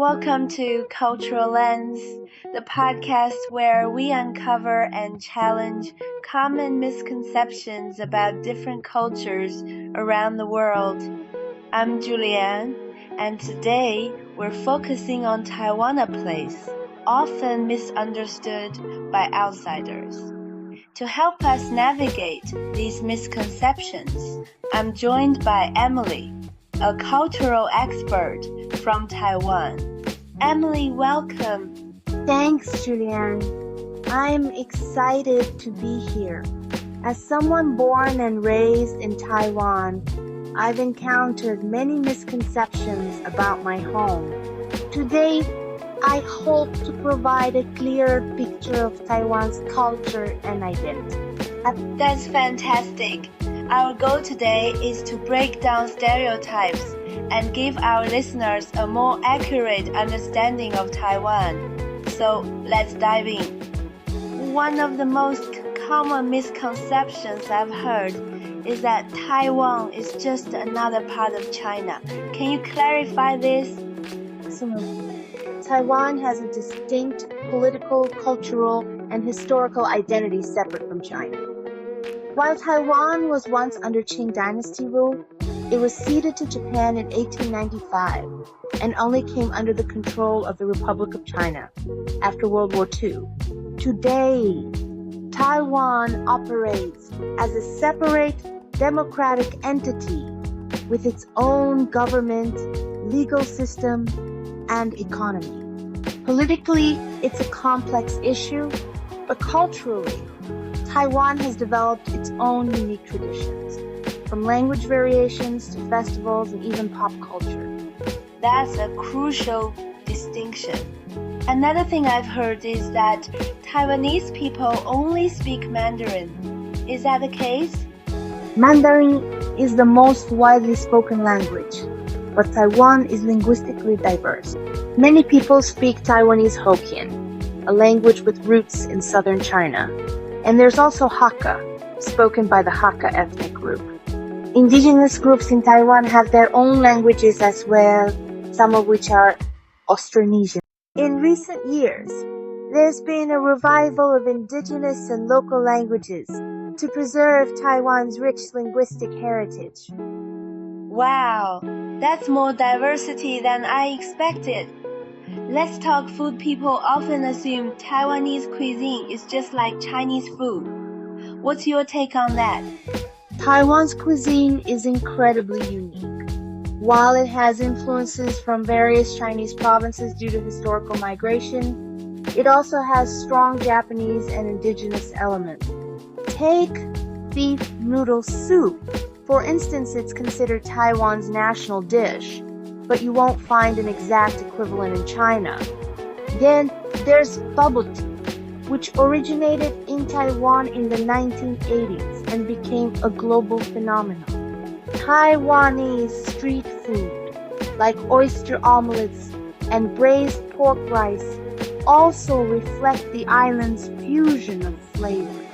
Welcome to Cultural Lens, the podcast where we uncover and challenge common misconceptions about different cultures around the world. I'm Julianne, and today we're focusing on Taiwan, a place often misunderstood by outsiders. To help us navigate these misconceptions, I'm joined by Emily, a cultural expert from Taiwan. Emily, welcome. Thanks, Julianne. I'm excited to be here. As someone born and raised in Taiwan, I've encountered many misconceptions about my home. Today, I hope to provide a clear picture of Taiwan's culture and identity. That's fantastic. Our goal today is to break down stereotypes and give our listeners a more accurate understanding of Taiwan. So let's dive in. One of the most common misconceptions I've heard is that Taiwan is just another part of China. Can you clarify this? Absolutely. Taiwan has a distinct political, cultural, and historical identity separate from China. While Taiwan was once under Qing Dynasty rule, it was ceded to Japan in 1895 and only came under the control of the Republic of China after World War II. Today, Taiwan operates as a separate democratic entity with its own government, legal system, and economy. Politically, it's a complex issue, but culturally, Taiwan has developed its own unique traditions, from language variations to festivals and even pop culture. That's a crucial distinction. Another thing I've heard is that Taiwanese people only speak Mandarin. Is that the case? Mandarin is the most widely spoken language, but Taiwan is linguistically diverse. Many people speak Taiwanese Hokkien, a language with roots in southern China. And there's also Hakka, spoken by the Hakka ethnic group. Indigenous groups in Taiwan have their own languages as well, some of which are Austronesian. In recent years, there's been a revival of indigenous and local languages to preserve Taiwan's rich linguistic heritage. Wow, that's more diversity than I expected. Let's talk food. People often assume Taiwanese cuisine is just like Chinese food. What's your take on that? Taiwan's cuisine is incredibly unique. While it has influences from various Chinese provinces due to historical migration, it also has strong Japanese and indigenous elements. Take beef noodle soup. For instance, it's considered Taiwan's national dish, but you won't find an exact equivalent in China. Then there's bubble tea, which originated in Taiwan in the 1980s and became a global phenomenon. Taiwanese street food, like oyster omelets and braised pork rice, also reflect the island's fusion of flavors.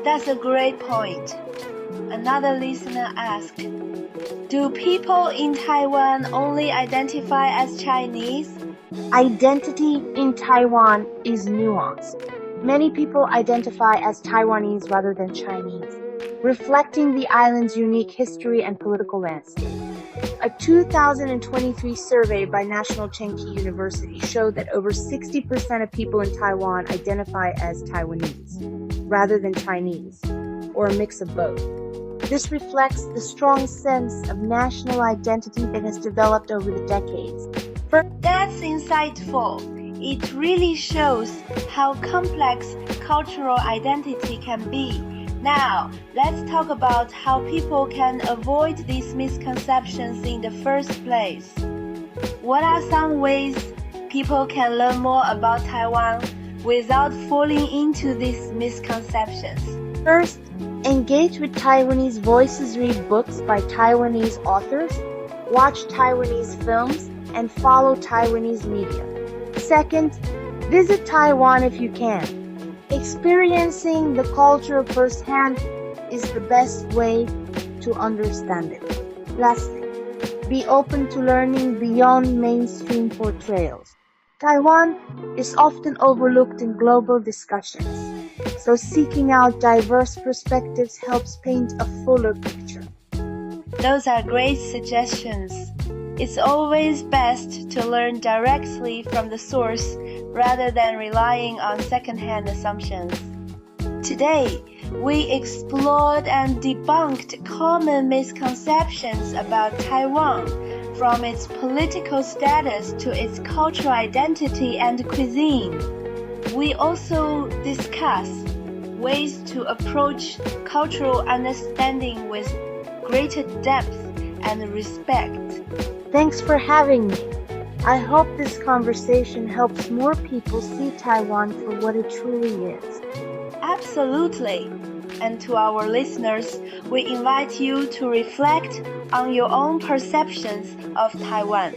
That's a great point. Another listener asked, do people in Taiwan only identify as Chinese? Identity in Taiwan is nuanced. Many people identify as Taiwanese rather than Chinese, reflecting the island's unique history and political landscape. A 2023 survey by National Chengchi University showed that over 60% of people in Taiwan identify as Taiwanese rather than Chinese, or a mix of both. This reflects the strong sense of national identity that has developed over the decades. That's insightful. It really shows how complex cultural identity can be. Now, let's talk about how people can avoid these misconceptions in the first place. What are some ways people can learn more about Taiwan without falling into these misconceptions? First, engage with Taiwanese voices, read books by Taiwanese authors, watch Taiwanese films, and follow Taiwanese media. Second, visit Taiwan if you can. Experiencing the culture firsthand is the best way to understand it. Lastly, Be open to learning beyond mainstream portrayals. Taiwan is often overlooked in global discussions, so seeking out diverse perspectives helps paint a fuller picture. Those are great suggestions. It's always best to learn directly from the source rather than relying on second-hand assumptions. Today, we explored and debunked common misconceptions about Taiwan, from its political status to its cultural identity and cuisine. We also discussed ways to approach cultural understanding with greater depth and respect. Thanks for having me. I hope this conversation helps more people see Taiwan for what it truly is. Absolutely. And to our listeners, we invite you to reflect on your own perceptions of Taiwan.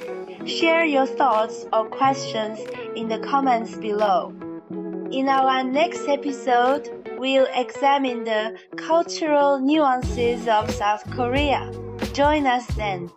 Share your thoughts or questions in the comments below. In our next episode, we'll examine the cultural nuances of South Korea. Join us then.